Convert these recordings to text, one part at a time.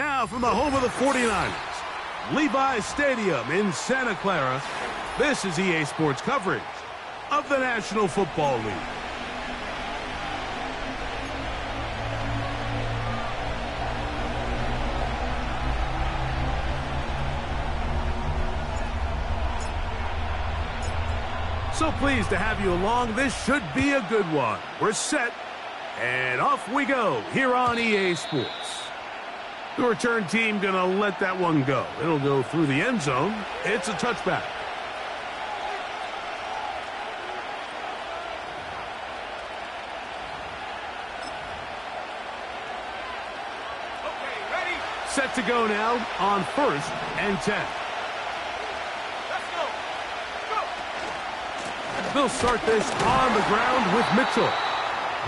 Now from the home of the 49ers, Levi's Stadium in Santa Clara, this is EA Sports coverage of the National Football League. So pleased to have you along. This should be a good one. We're set, and off we go here on EA Sports. The return team going to let that one go. It'll go through the end zone. It's a touchback. Okay, ready? Set to go now on 1st and 10. They'll start this on the ground with Mitchell.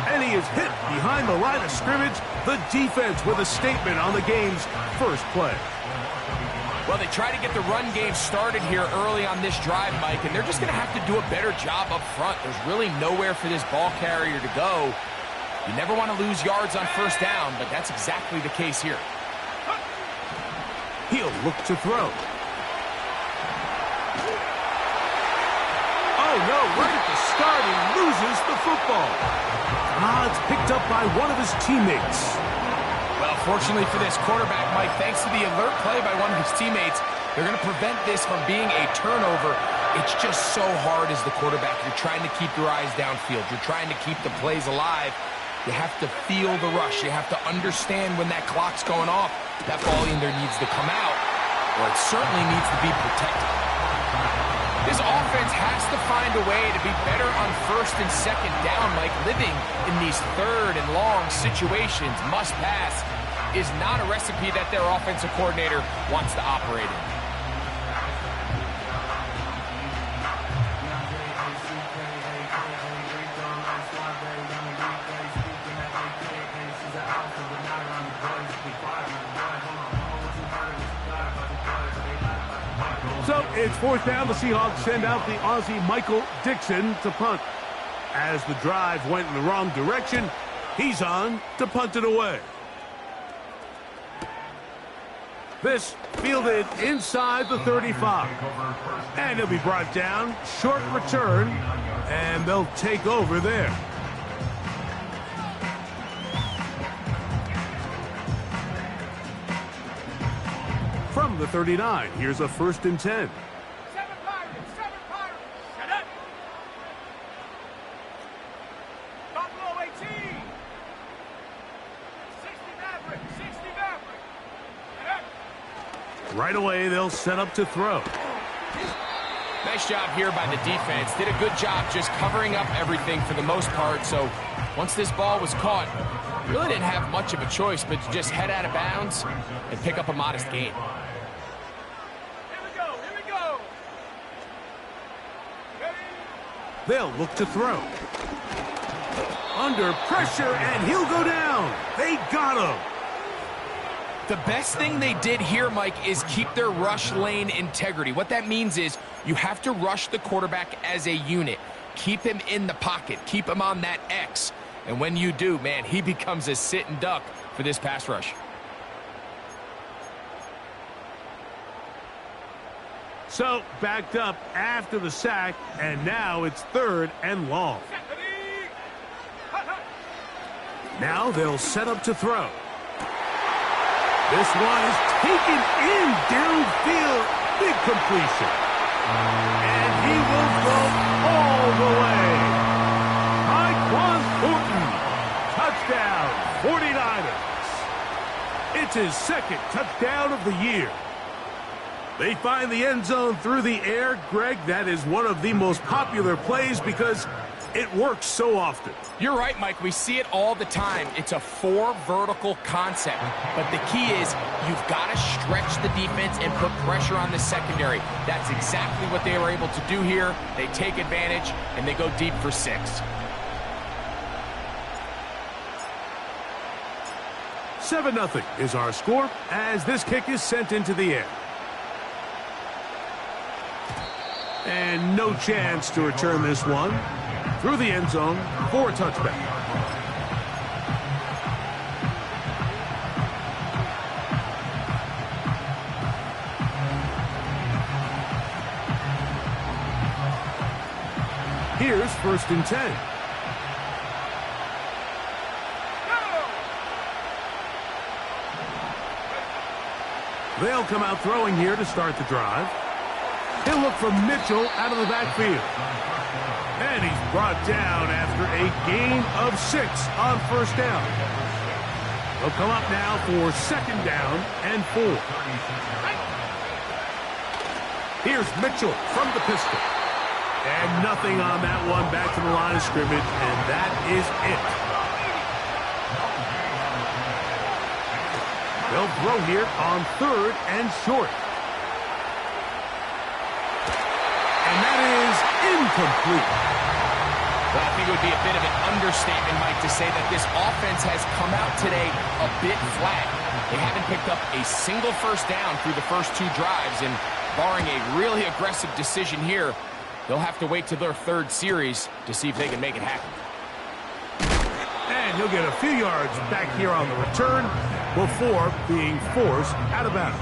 And he is hit behind the line of scrimmage. The defense with a statement on the game's first play. Well, they try to get the run game started here early on this drive, Mike, and they're just going to have to do a better job up front. There's really nowhere for this ball carrier to go. You never want to lose yards on 1st down, but that's exactly the case here. He'll look to throw. Oh, no, right at the start, he loses the football. It's picked up by one of his teammates. Well, fortunately for this quarterback, Mike, thanks to the alert play by one of his teammates, they're going to prevent this from being a turnover. It's just so hard as the quarterback. You're trying to keep your eyes downfield. You're trying to keep the plays alive. You have to feel the rush. You have to understand when that clock's going off. That ball either needs to come out, or it certainly needs to be protected. This offense has to find a way to be better on 1st and 2nd down, Mike. Living in these 3rd and long situations, must pass, is not a recipe that their offensive coordinator wants to operate in. So it's 4th down. The Seahawks send out the Aussie Michael Dixon to punt. As the drive went in the wrong direction, he's on to punt it away. This fielded inside the 35. And he'll be brought down. Short return. And they'll take over there. From the 39, here's a 1st and 10. 7 Pirates, 7 Pirates. Set up. Buffalo 18. 60 Maverick, 60 Maverick. Set up. Right away, they'll set up to throw. Nice job here by the defense. Did a good job just covering up everything for the most part. So once this ball was caught, really didn't have much of a choice but to just head out of bounds and pick up a modest gain. They'll look to throw. Under pressure, and he'll go down. They got him. The best thing they did here, Mike, is keep their rush lane integrity. What that means is you have to rush the quarterback as a unit. Keep him in the pocket. Keep him on that X. And when you do, man, he becomes a sitting duck for this pass rush. So, backed up after the sack, and now it's 3rd and long. Now they'll set up to throw. This one is taken in downfield. Big completion. And he will throw all the way. Tyquan Thornton. Touchdown, 49ers. It's his 2nd touchdown of the year. They find the end zone through the air. Greg, that is one of the most popular plays because it works so often. You're right, Mike. We see it all the time. It's a 4 vertical concept. But the key is you've got to stretch the defense and put pressure on the secondary. That's exactly what they were able to do here. They take advantage, and they go deep for 6. 7-0 is our score as this kick is sent into the air. And no chance to return this one through the end zone for a touchback. Here's 1st and 10. They'll come out throwing here to start the drive. He'll look for Mitchell out of the backfield. And he's brought down after a gain of 6 on 1st down. They'll come up now for 2nd down and 4. Here's Mitchell from the pistol. And nothing on that one, back to the line of scrimmage, and that is it. They'll throw here on 3rd and short. And that is incomplete. Well, I think it would be a bit of an understatement, Mike, to say that this offense has come out today a bit flat. They haven't picked up a single 1st down through the first 2 drives, and barring a really aggressive decision here, they'll have to wait to their 3rd series to see if they can make it happen. And he'll get a few yards back here on the return before being forced out of bounds.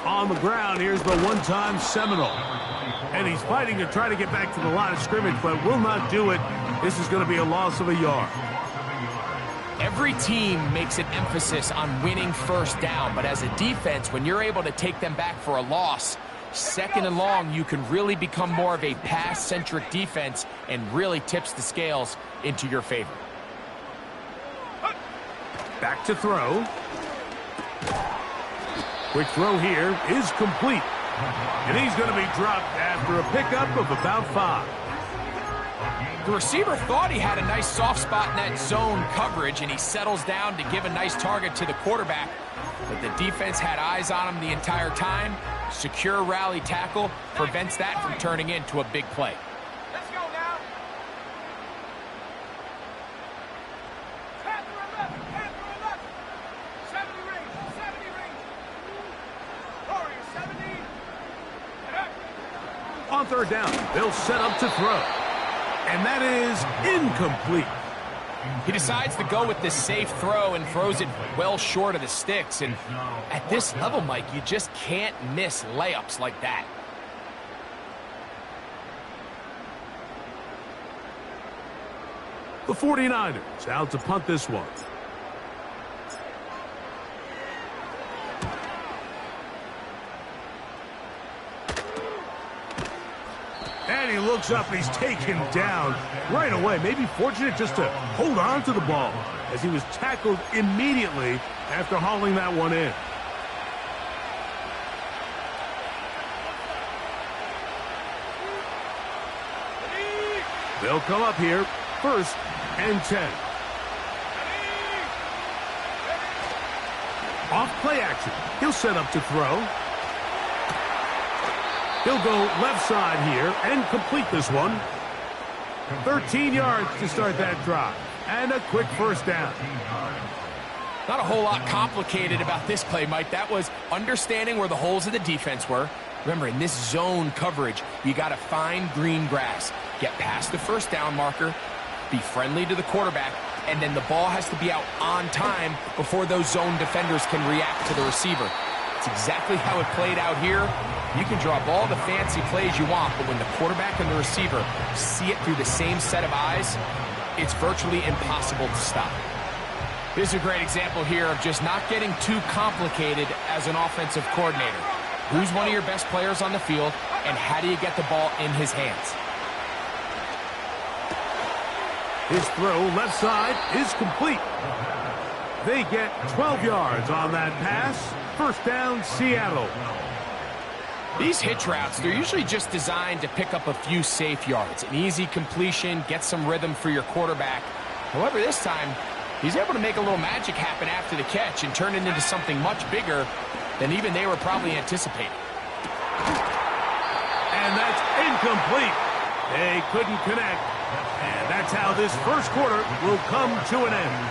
On the ground, here's the one-time Seminole. And he's fighting to try to get back to the line of scrimmage, but will not do it. This is going to be a loss of a yard. Every team makes an emphasis on winning 1st down, but as a defense, when you're able to take them back for a loss, 2nd and long, you can really become more of a pass-centric defense and really tips the scales into your favor. Back to throw. Quick throw here is complete. And he's going to be dropped after a pickup of about 5. The receiver thought he had a nice soft spot in that zone coverage, and he settles down to give a nice target to the quarterback. But the defense had eyes on him the entire time. Secure rally tackle prevents that from turning into a big play. Let's go now. Panther 11, Panther 11. 70 range, 70 range. Warrior 70. On 3rd down, they'll set up to throw. And that is incomplete. He decides to go with this safe throw and throws it well short of the sticks. And at this level, Mike, you just can't miss layups like that. The 49ers out to punt this one. And he looks up and he's taken down right away. Maybe fortunate just to hold on to the ball as he was tackled immediately after hauling that one in. They'll come up here, 1st and 10. Off play action. He'll set up to throw. He'll go left side here and complete this one. 13 yards to start that drive. And a quick 1st down. Not a whole lot complicated about this play, Mike. That was understanding where the holes of the defense were. Remember, in this zone coverage, you got to find green grass. Get past the 1st down marker, be friendly to the quarterback, and then the ball has to be out on time before those zone defenders can react to the receiver. It's exactly how it played out here. You can draw up all the fancy plays you want, but when the quarterback and the receiver see it through the same set of eyes, it's virtually impossible to stop. This is a great example here of just not getting too complicated as an offensive coordinator. Who's one of your best players on the field, and how do you get the ball in his hands? His throw left side is complete. They get 12 yards on that pass. 1st down, Seattle. These hitch routes, they're usually just designed to pick up a few safe yards. An easy completion, get some rhythm for your quarterback. However, this time, he's able to make a little magic happen after the catch and turn it into something much bigger than even they were probably anticipating. And that's incomplete. They couldn't connect. And that's how this 1st quarter will come to an end.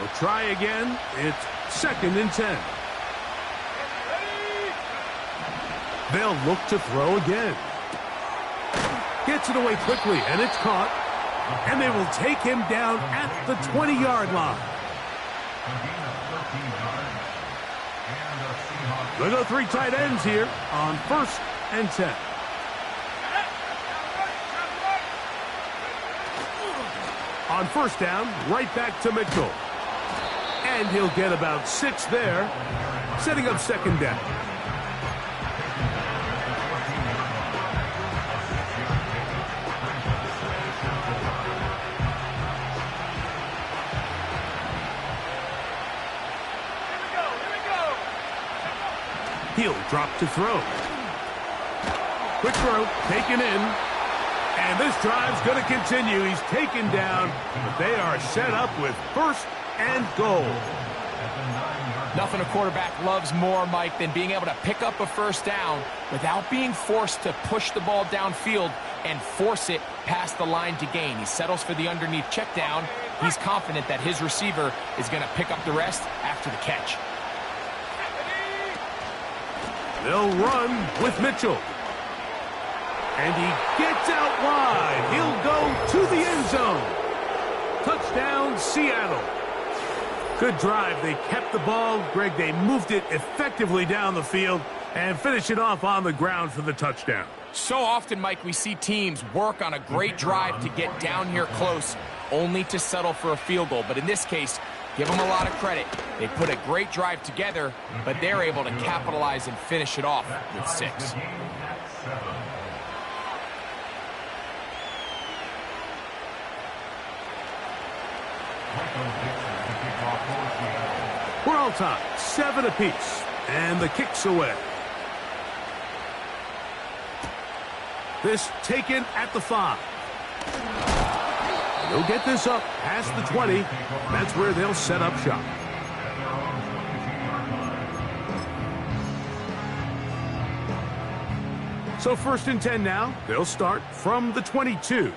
They'll try again. It's 2nd and 10. They'll look to throw again. Gets it away quickly, and it's caught. And they will take him down at the 20-yard line. They'll go 3 tight ends here on 1st and 10. On 1st down, right back to Mitchell. And he'll get about 6 there, setting up 2nd down. He'll drop to throw. Quick throw, taken in. And this drive's going to continue. He's taken down, but they are set up with 1st and goal. Nothing a quarterback loves more, Mike, than being able to pick up a 1st down without being forced to push the ball downfield and force it past the line to gain. He settles for the underneath check down. He's confident that his receiver is going to pick up the rest after the catch. They'll run with Mitchell. And he gets out wide. He'll go to the end zone. Touchdown, Seattle. Good drive. They kept the ball. Greg, they moved it effectively down the field and finish it off on the ground for the touchdown. So often, Mike, we see teams work on a great drive to get down here close, only to settle for a field goal. But in this case, give them a lot of credit. They put a great drive together, but they're able to capitalize and finish it off with 6. We're all tied, 7 apiece, and the kick's away. This taken at the 5. They'll get this up past the 20. That's where they'll set up shop. So 1st and 10 now. They'll start from the 22.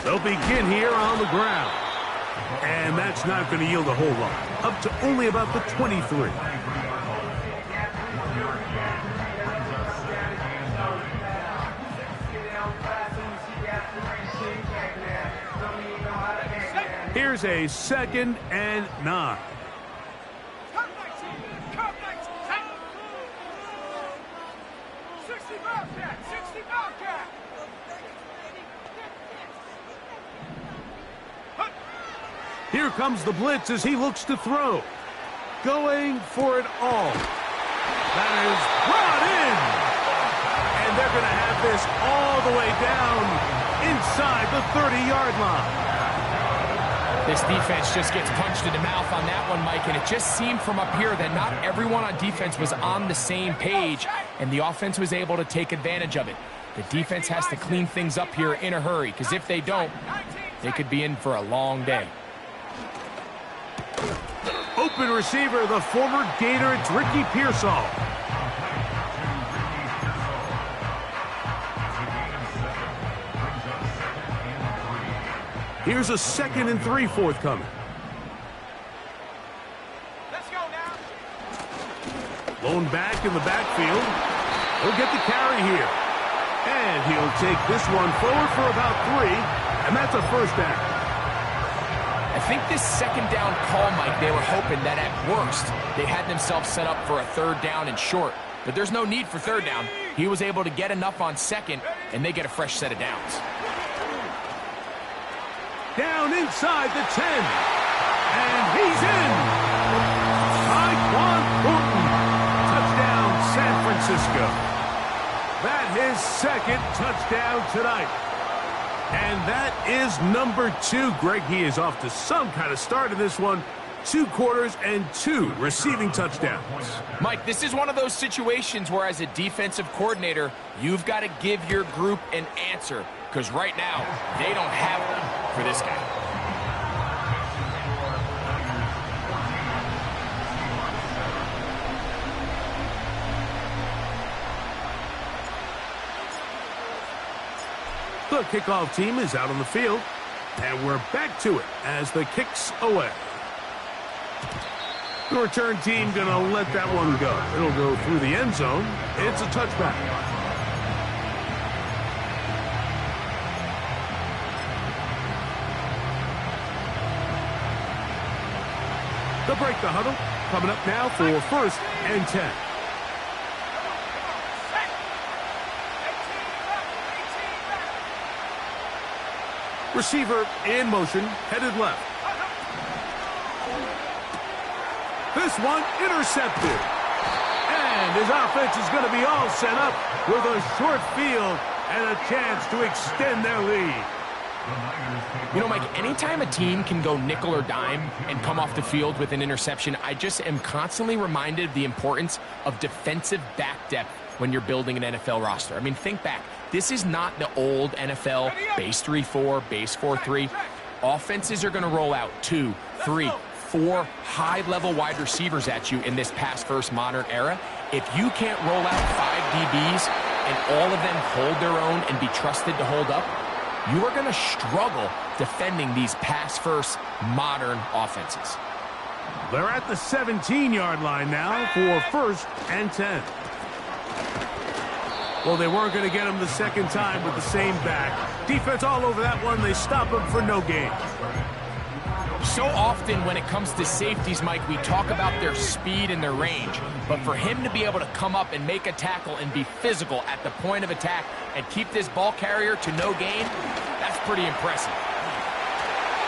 They'll begin here on the ground. And that's not going to yield a whole lot. Up to only about the 23. Here's a 2nd and 9. Here comes the blitz as he looks to throw. Going for it all. That is brought in. And they're going to have this all the way down inside the 30-yard line. This defense just gets punched in the mouth on that one, Mike, and it just seemed from up here that not everyone on defense was on the same page, and the offense was able to take advantage of it. The defense has to clean things up here in a hurry, because if they don't, they could be in for a long day. Open receiver, the former Gator, it's Ricky Pearsall. Here's a 2nd and 3 forthcoming. Let's go now. Blown back in the backfield. He'll get the carry here. And he'll take this one forward for about 3, and that's a 1st down. I think this 2nd down call, Mike, they were hoping that at worst they had themselves set up for a 3rd down and short. But there's no need for 3rd down. He was able to get enough on 2nd, and they get a fresh set of downs. Down inside the 10. And he's in. Tyquan Thornton. Touchdown, San Francisco. That his 2nd touchdown tonight. And that is number 2. Greg, he is off to some kind of start in this one. 2 quarters and 2 receiving touchdowns. Mike, this is one of those situations where as a defensive coordinator, you've got to give your group an answer. Because right now, they don't have one for this guy. The kickoff team is out on the field, and we're back to it as the kick's away. The return team going to let that one go. It'll go through the end zone. It's a touchback. They'll break the huddle. Coming up now for 1st and 10. Receiver in motion, headed left. This one intercepted. And his offense is going to be all set up with a short field and a chance to extend their lead. You know, Mike, anytime a team can go nickel or dime and come off the field with an interception, I just am constantly reminded of the importance of defensive back depth when you're building an NFL roster. I mean, think back. This is not the old NFL base 3-4, base 4-3. Offenses are going to roll out 2, 3, 4 high-level wide receivers at you in this pass-first modern era. If you can't roll out 5 DBs and all of them hold their own and be trusted to hold up, you are going to struggle defending these pass-first modern offenses. They're at the 17-yard line now for 1st and 10. Well, they weren't going to get him the second time with the same back. Defense all over that one. They stop him for no gain. So often when it comes to safeties, Mike, we talk about their speed and their range. But for him to be able to come up and make a tackle and be physical at the point of attack and keep this ball carrier to no gain, that's pretty impressive.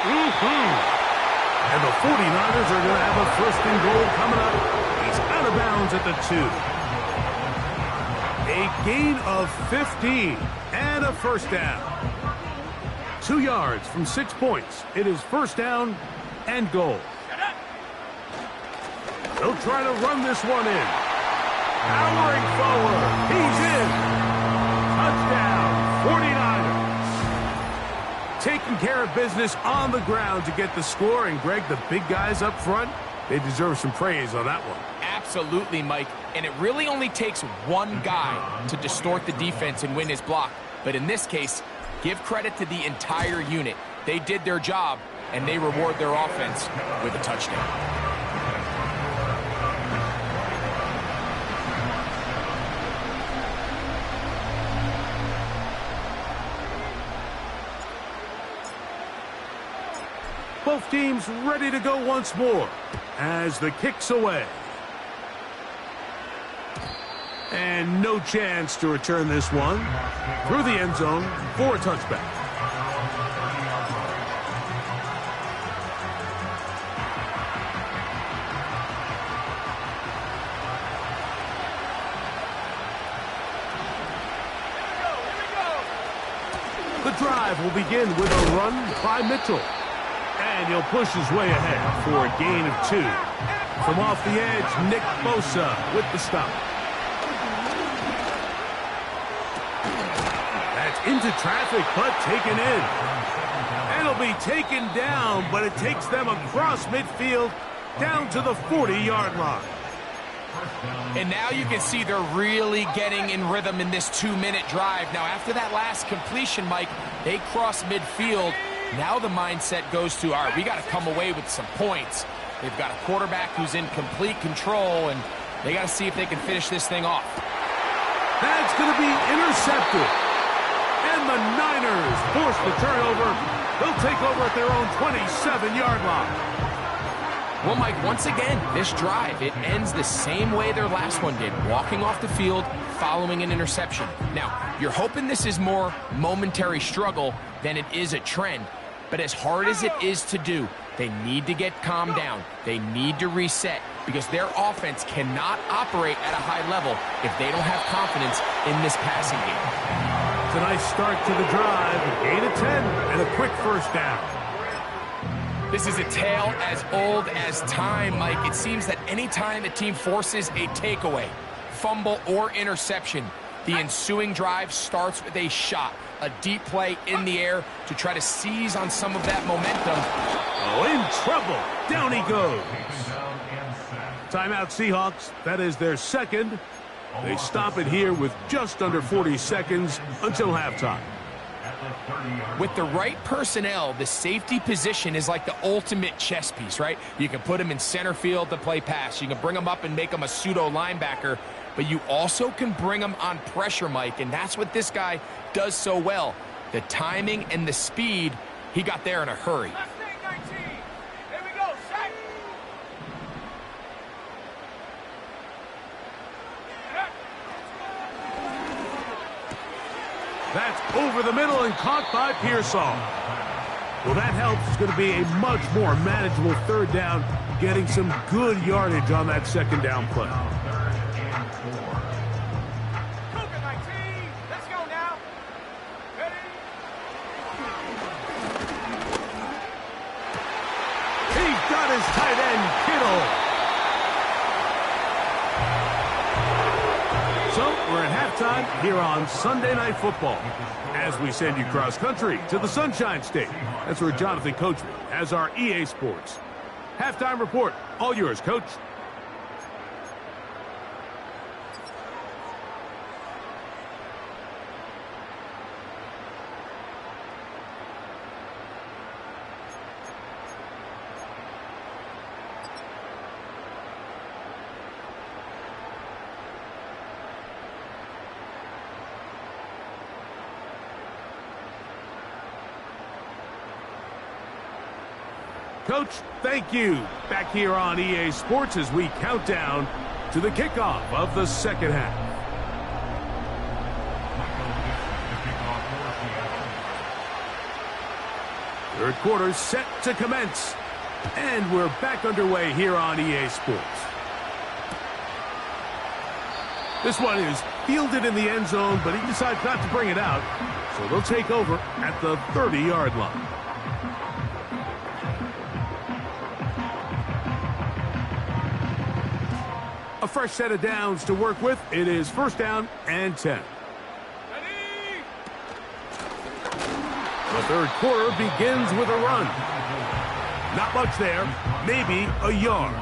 And the 49ers are going to have a 1st and goal coming up. He's out of bounds at the 2. A gain of 15 and a 1st down. 2 yards from 6 points. It is 1st down and goal. They'll try to run this one in. Powering forward. He's in. Touchdown, 49ers. Taking care of business on the ground to get the score. And, Greg, the big guys up front, they deserve some praise on that one. Absolutely, Mike. And it really only takes one guy to distort the defense and win his block. But in this case, give credit to the entire unit. They did their job, and they reward their offense with a touchdown. Both teams ready to go once more as the kick's away. And no chance to return this one through the end zone for a touchback. The drive will begin with a run by Mitchell. And he'll push his way ahead for a gain of 2. From off the edge, Nick Bosa with the stop. Into traffic, but taken in. And it'll be taken down, but it takes them across midfield down to the 40-yard line. And now you can see they're really getting in rhythm in this 2-minute drive. Now, after that last completion, Mike, they cross midfield. Now the mindset goes to, all right, we got to come away with some points. They've got a quarterback who's in complete control, and they got to see if they can finish this thing off. That's going to be intercepted. And the Niners force the turnover. They'll take over at their own 27-yard line. Well, Mike, once again, this drive, it ends the same way their last one did, walking off the field, following an interception. Now, you're hoping this is more momentary struggle than it is a trend. But as hard as it is to do, they need to get calmed down. They need to reset because their offense cannot operate at a high level if they don't have confidence in this passing game. It's a nice start to the drive, a gain of 10, and a quick 1st down. This is a tale as old as time, Mike. It seems that any time a team forces a takeaway, fumble, or interception, the ensuing drive starts with a shot, a deep play in the air to try to seize on some of that momentum. Oh, in trouble. Down he goes. Timeout Seahawks. That is their second. They stop it here with just under 40 seconds until halftime. With the right personnel, the safety position is like the ultimate chess piece, right? You can put him in center field to play pass. You can bring him up and make him a pseudo linebacker, but you also can bring him on pressure, Mike, and that's what this guy does so well. The timing and the speed, he got there in a hurry. Left thing, 19. Here we go, set. That's over the middle and caught by Pearsall. Well, that helps. It's going to be a much more manageable third down, getting some good yardage on that second down play. Cougar 19. Let's go now. Ready? He's got his tight end, Kittle. So we're at halftime here on Sunday Night Football as we send you cross-country to the Sunshine State. That's where Jonathan Coachman has our EA Sports halftime report. All yours, Coach. Coach, thank you. Back here on EA Sports as we count down to the kickoff of the second half. Third quarter set to commence. And we're back underway here on EA Sports. This one is fielded in the end zone, but he decides not to bring it out. So they'll take over at the 30-yard line. A fresh set of downs to work with. It is first down and 10. Ready? The third quarter begins with a run. Not much there, maybe a yard.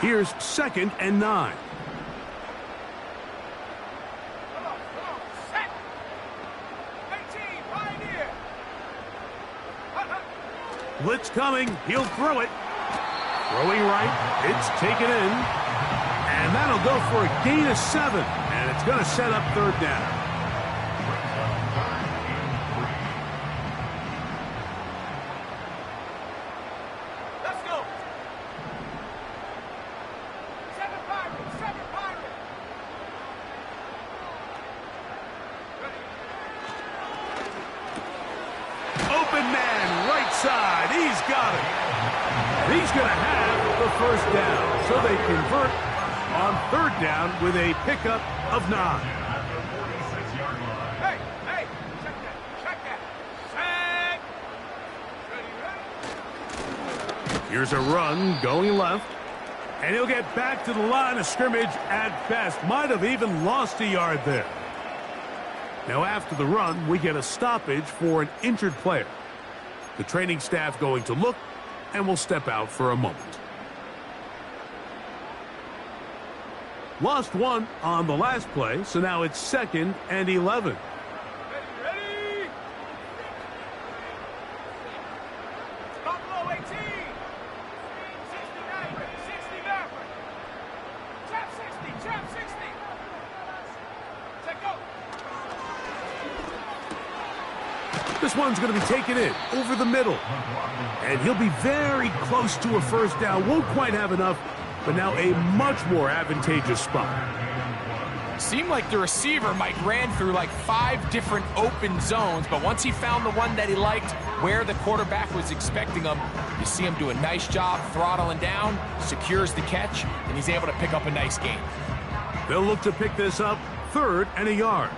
Here's second and 9. Come on, set. 18, Pioneer. Blitz coming. He'll throw it. Throwing right. It's taken in. And that'll go for a gain of 7. And it's going to set up third down. Let's go. 7 Pirates, 7 Pirates. Ready? Open man, right side. He's got it. And he's going to have the first down. So they convert on third down with a pickup of 9. Hey, hey, check that. Set. Ready? Here's a run going left. And he'll get back to the line of scrimmage at best. Might have even lost a yard there. Now after the run, we get a stoppage for an injured player. The training staff going to look and will step out for a moment. Lost one on the last play, so now it's second and 11. Ready? Buffalo 18. 69, 69. Trap 60. Take go. This one's going to be taken in over the middle. And he'll be very close to a first down. Won't quite have enough, but now a much more advantageous spot. Seemed like the receiver, Mike, ran through like 5 different open zones, but once he found the one that he liked, where the quarterback was expecting him, you see him do a nice job throttling down, secures the catch, and he's able to pick up a nice gain. They'll look to pick this up, third and a yard.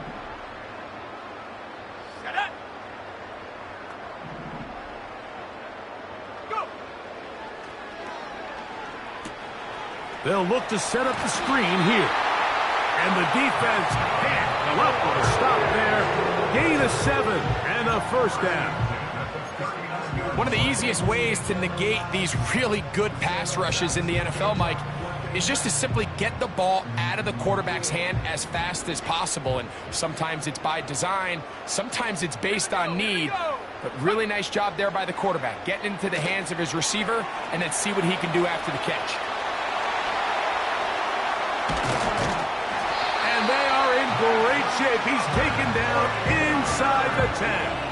Set up. Go. They'll look to set up the screen here. And the defense can't come up with a stop there. Gain of 7 and a first down. One of the easiest ways to negate these really good pass rushes in the NFL, Mike, is just to simply get the ball out of the quarterback's hand as fast as possible. And sometimes it's by design, sometimes it's based on need. But really nice job there by the quarterback, getting into the hands of his receiver and then see what he can do after the catch. And they are in great shape. He's taken down inside the 10.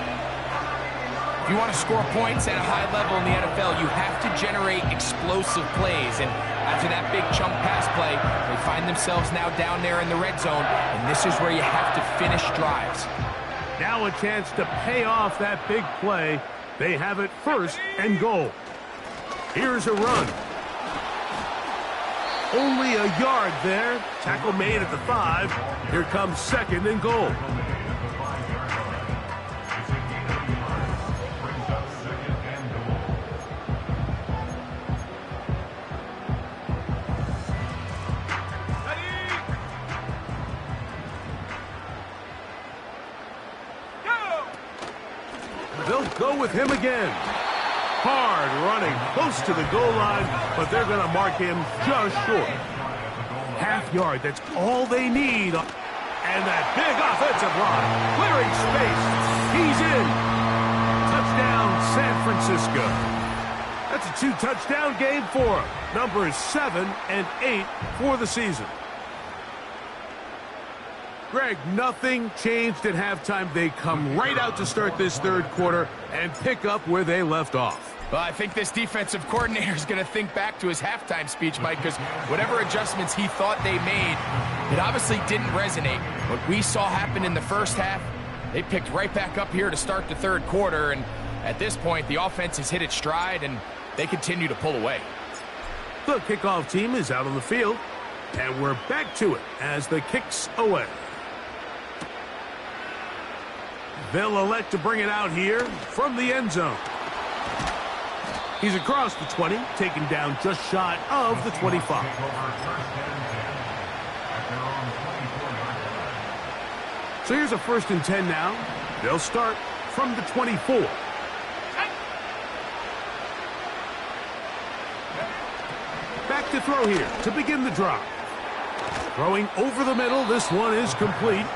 If you want to score points at a high level in the NFL, you have to generate explosive plays. And after that big chunk pass play, they find themselves now down there in the red zone, and this is where you have to finish drives. Now a chance to pay off that big play. They have it 1st and goal. Here's a run. Only a yard there. Tackle made at the 5. Here comes 2nd and goal. They'll go with him again. Hard running, close to the goal line, but they're going to mark him just short. Half yard, that's all they need. And that big offensive line, clearing space. He's in. Touchdown, San Francisco. That's a 2-touchdown game for him. Numbers 7 and 8 for the season. Greg, nothing changed at halftime. They come right out to start this 3rd quarter and pick up where they left off. Well, I think this defensive coordinator is going to think back to his halftime speech, Mike, because whatever adjustments he thought they made, it obviously didn't resonate. What we saw happen in the first half, they picked right back up here to start the 3rd quarter, and at this point, the offense has hit its stride, and they continue to pull away. The kickoff team is out on the field, and we're back to it as the kick's away. They'll elect to bring it out here from the end zone. He's across the 20, taken down just shy of the 25. So here's a 1st and 10 now. They'll start from the 24. Back to throw here to begin the drive. Throwing over the middle, this one is complete.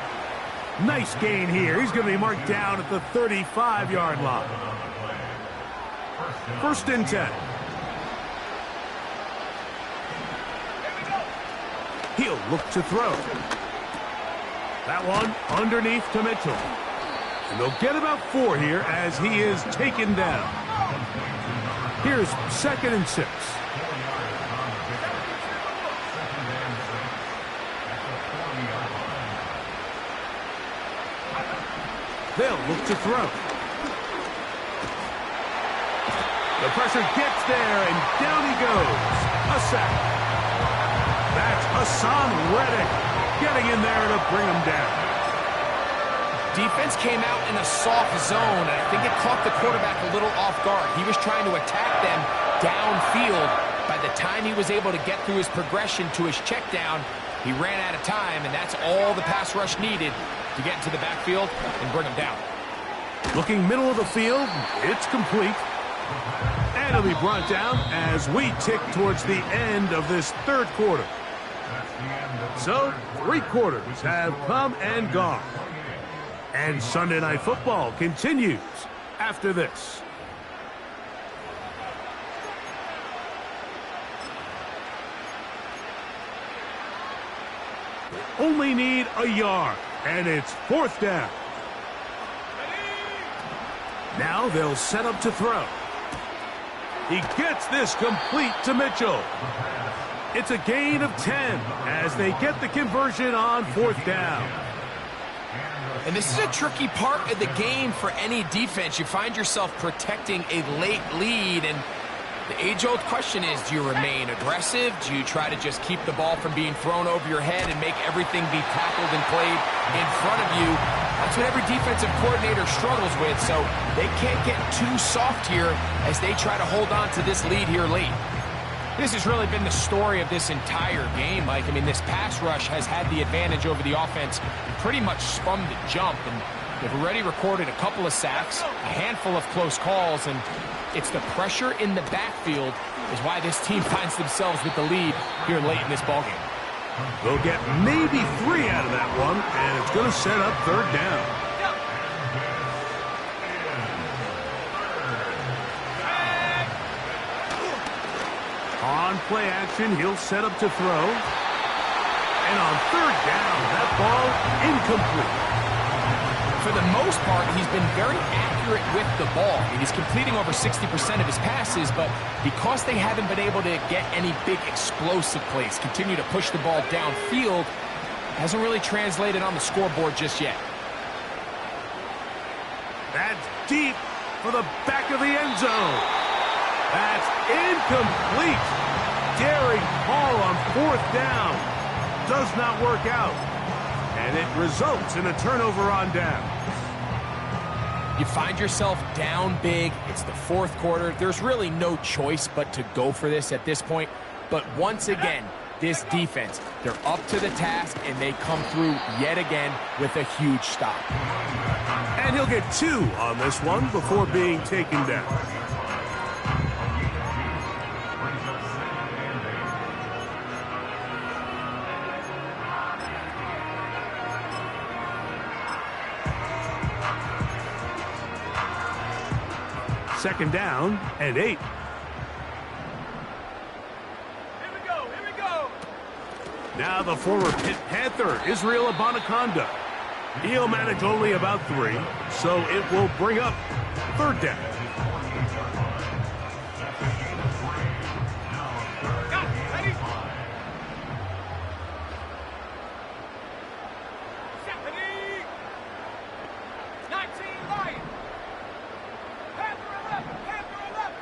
Nice gain here. He's going to be marked down at the 35-yard line. 1st and 10. He'll look to throw. That one underneath to Mitchell. And they'll get about 4 here as he is taken down. Here's 2nd and 6. They'll look to throw. The pressure gets there, and down he goes. A sack. That's Hassan Reddick getting in there to bring him down. Defense came out in a soft zone, and I think it caught the quarterback a little off guard. He was trying to attack them downfield. By the time he was able to get through his progression to his check down, he ran out of time, and that's all the pass rush needed to get into the backfield and bring him down. Looking middle of the field, it's complete. And it'll be brought down as we tick towards the end of this 3rd quarter. So, 3 quarters have come and gone. And Sunday Night Football continues after this. Only need a yard, and it's 4th down. Now they'll set up to throw. He gets this complete to Mitchell. It's a gain of 10 as they get the conversion on 4th down. And this is a tricky part of the game for any defense. You find yourself protecting a late lead, and the age-old question is, do you remain aggressive? Do you try to just keep the ball from being thrown over your head and make everything be tackled and played in front of you? That's what every defensive coordinator struggles with, so they can't get too soft here as they try to hold on to this lead here late. This has really been the story of this entire game, Mike. I mean, this pass rush has had the advantage over the offense pretty much from the jump, and they've already recorded a couple of sacks, a handful of close calls, and It's the pressure in the backfield is why this team finds themselves with the lead here late in this ballgame. They'll get maybe 3 out of that one, and it's going to set up third down. On play action, he'll set up to throw. And on third down, that ball incomplete. For the most part, he's been very accurate with the ball. I mean, he's completing over 60% of his passes, but because they haven't been able to get any big explosive plays, continue to push the ball downfield, hasn't really translated on the scoreboard just yet. That's deep for the back of the end zone. That's incomplete. Daring Hall on fourth down. Does not work out. And it results in a turnover on down. You find yourself down big. It's the fourth quarter. There's really no choice but to go for this at this point. But once again, this defense, they're up to the task, and they come through yet again with a huge stop. And he'll get 2 on this one before being taken down. Second down and 8. Here we go, here we go. Now the former Pitt Panther, Israel Abanaconda. He'll manage only about 3, so it will bring up third down. Got it, ready? 70. 19 Lions. Panther 11, Panther 11.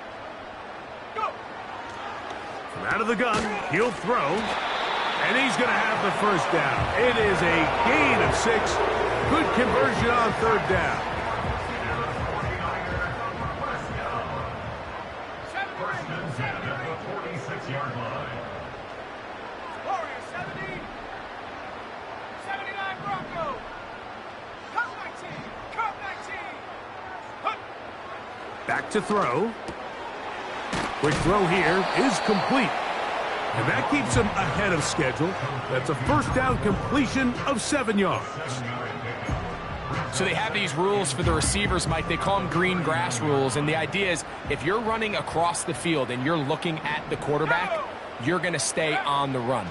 Go. From out of the gun, he'll throw, and he's going to have the first down. It is a gain of 6. Good conversion on third down. 46-yard line. Warriors 70. 79 Broncos. Cut 19. Cut 19. Cut. Back to throw. Quick throw here is complete. And that keeps him ahead of schedule. That's a first down completion of 7 yards. So they have these rules for the receivers, Mike. They call them green grass rules. And the idea is if you're running across the field and you're looking at the quarterback, you're going to stay on the run.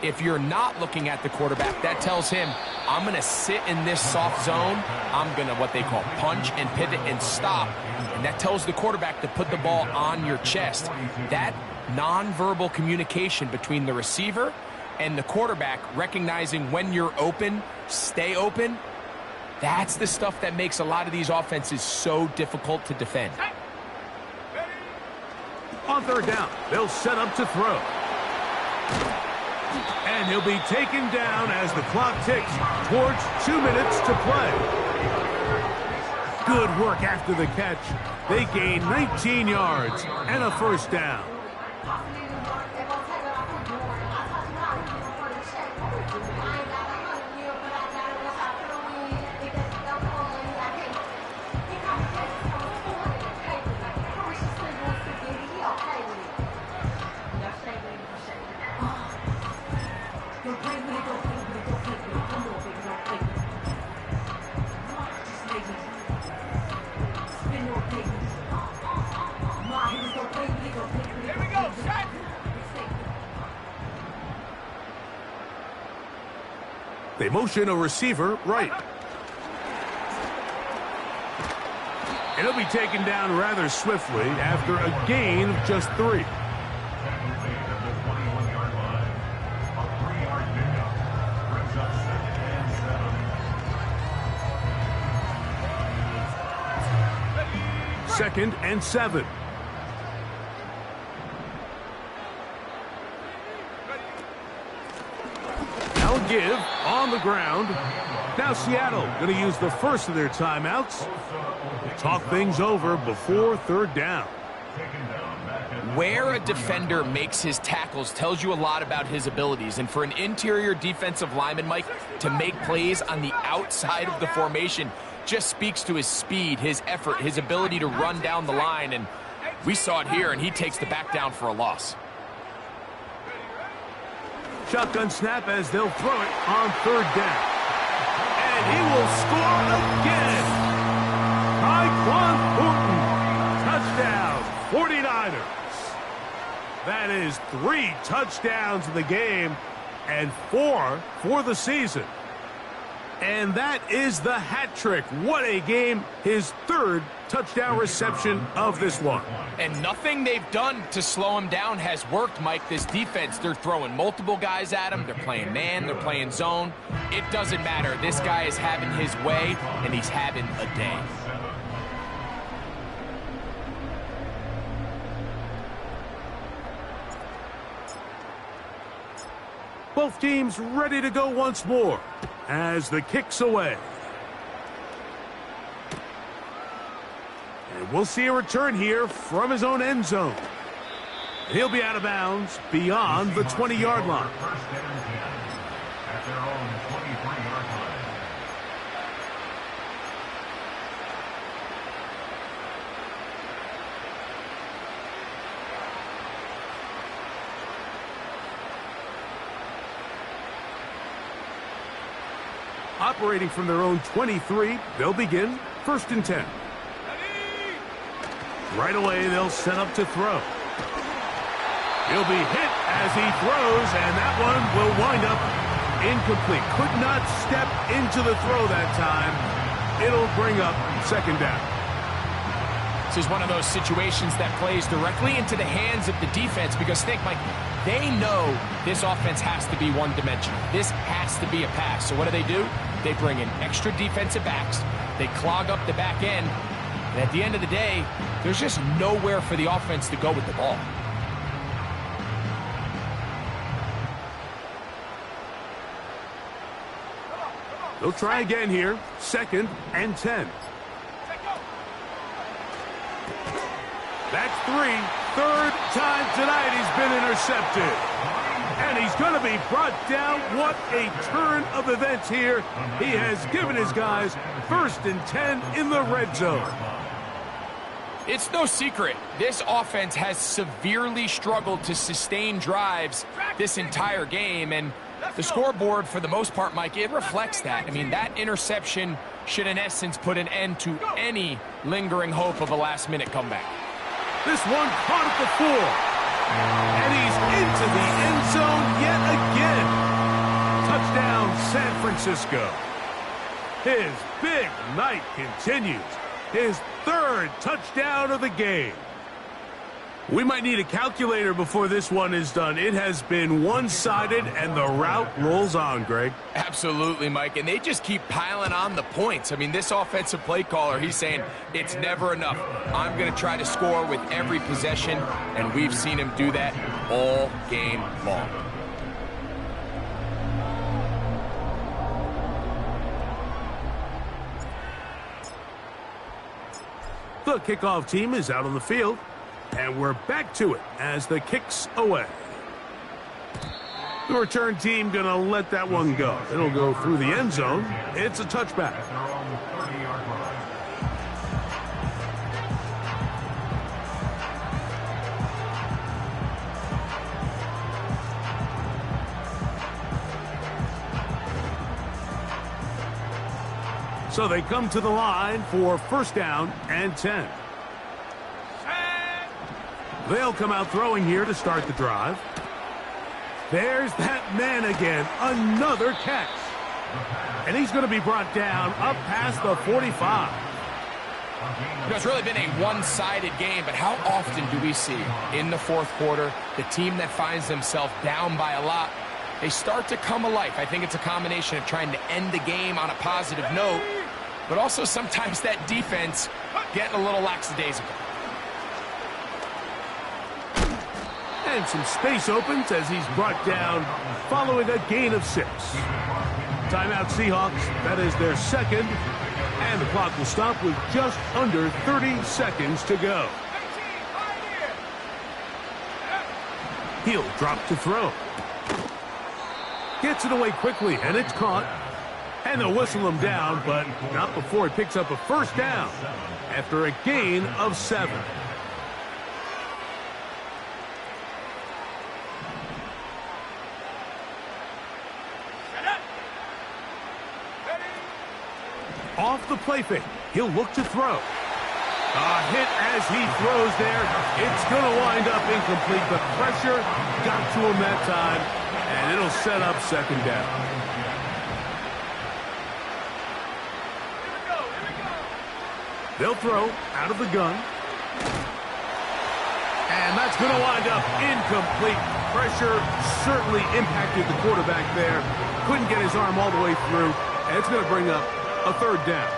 If you're not looking at the quarterback, that tells him, I'm going to sit in this soft zone. I'm going to what they call punch and pivot and stop. And that tells the quarterback to put the ball on your chest. That nonverbal communication between the receiver and the quarterback, recognizing when you're open, stay open, that's the stuff that makes a lot of these offenses so difficult to defend. On third down, they'll set up to throw. And he'll be taken down as the clock ticks towards 2 minutes to play. Good work after the catch. They gain 19 yards and a first down. Here we go, set. They motion a receiver right. And he'll be taken down rather swiftly after a gain of just 3. Second and 7. Now a give on the ground. Now Seattle going to use the first of their timeouts to talk things over before third down. Where a defender makes his tackles tells you a lot about his abilities. And for an interior defensive lineman, Mike, to make plays on the outside of the formation just speaks to his speed, his effort, his ability to run down the line. And We saw it here, and he takes the back down for a loss. Shotgun snap as they'll throw it on third down. And he will score again. Tyquan Thornton, touchdown, 49ers. That is 3 touchdowns in the game and 4 for the season. And that is the hat trick. What a game. His 3rd touchdown reception of this one. And nothing they've done to slow him down has worked, Mike. This defense, they're throwing multiple guys at him. They're playing man. They're playing zone. It doesn't matter. This guy is having his way, and he's having a day. Both teams ready to go once more as the kick's away. And we'll see a return here from his own end zone. He'll be out of bounds beyond the 20-yard line. At their own 23-yard line. Operating from their own 23, they'll begin 1st and 10. Right away, they'll set up to throw. He'll be hit as he throws, and that one will wind up incomplete. Could not step into the throw that time. It'll bring up 2nd down. This is one of those situations that plays directly into the hands of the defense because, think, Mike, they know this offense has to be one-dimensional. This has to be a pass. So what do? They bring in extra defensive backs. They clog up the back end. And at the end of the day, there's just nowhere for the offense to go with the ball. They'll try again here. 2nd and 10. That's 3. 3rd time tonight he's been intercepted. And he's going to be brought down. What a turn of events here. He has given his guys 1st and 10 in the red zone. It's no secret. This offense has severely struggled to sustain drives this entire game. And the scoreboard, for the most part, Mike, it reflects that. I mean, that interception should, in essence, put an end to any lingering hope of a last-minute comeback. This one caught at the 4. And he's into the end zone yet again. Touchdown, San Francisco. His big night continues. His 3rd touchdown of the game. We might need a calculator before this one is done. It has been one-sided, and the route rolls on, Greg. Absolutely, Mike, and they just keep piling on the points. I mean, this offensive play caller, he's saying it's never enough. I'm going to try to score with every possession, and we've seen him do that all game long. The kickoff team is out on the field. And we're back to it as the kick's away. The return team going to let that one go. It'll go through the end zone. It's a touchback. So they come to the line for 1st down and 10. They'll come out throwing here to start the drive. There's that man again. Another catch. And he's going to be brought down up past the 45. You know, it's really been a one-sided game, but how often do we see in the 4th quarter the team that finds themselves down by a lot, they start to come alive? I think it's a combination of trying to end the game on a positive note, but also sometimes that defense getting a little lackadaisical. And some space opens as he's brought down following a gain of 6. Timeout Seahawks. That is their 2nd. And the clock will stop with just under 30 seconds to go. He'll drop to throw. Gets it away quickly, and it's caught. And they'll whistle him down, but not before he picks up a 1st down after a gain of 7. Off the play fake. He'll look to throw. A hit as he throws there. It's going to wind up incomplete, but pressure got to him that time, and it'll set up second down. They'll throw out of the gun. And that's going to wind up incomplete. Pressure certainly impacted the quarterback there. Couldn't get his arm all the way through, and it's going to bring up a third down.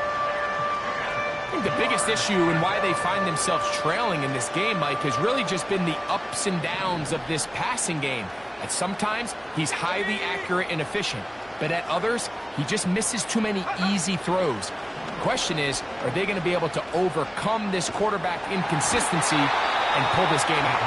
I think the biggest issue and why they find themselves trailing in this game, Mike, has really just been the ups and downs of this passing game. At sometimes, he's highly accurate and efficient, but at others, he just misses too many easy throws. The question is, are they going to be able to overcome this quarterback inconsistency and pull this game out?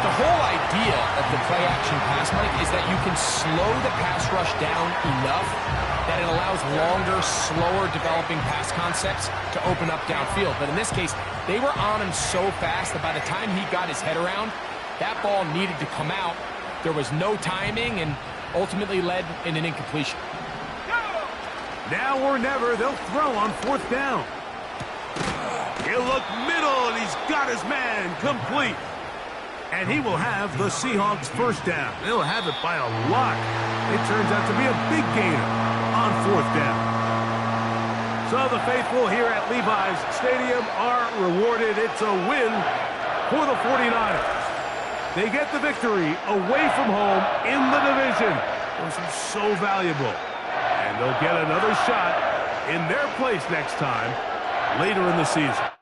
The whole idea of the play-action pass, Mike, is that you can slow the pass rush down enough that it allows longer, slower developing pass concepts to open up downfield. But in this case, they were on him so fast that by the time he got his head around, that ball needed to come out. There was no timing and ultimately led in an incompletion. Now or never, they'll throw on fourth down. He'll look middle, and he's got his man complete. And he will have the Seahawks first down. They'll have it by a lot. It turns out to be a big gainer on fourth down. So the faithful here at Levi's Stadium are rewarded. It's a win for the 49ers. They get the victory away from home in the division. Those are so valuable. And they'll get another shot in their place next time later in the season.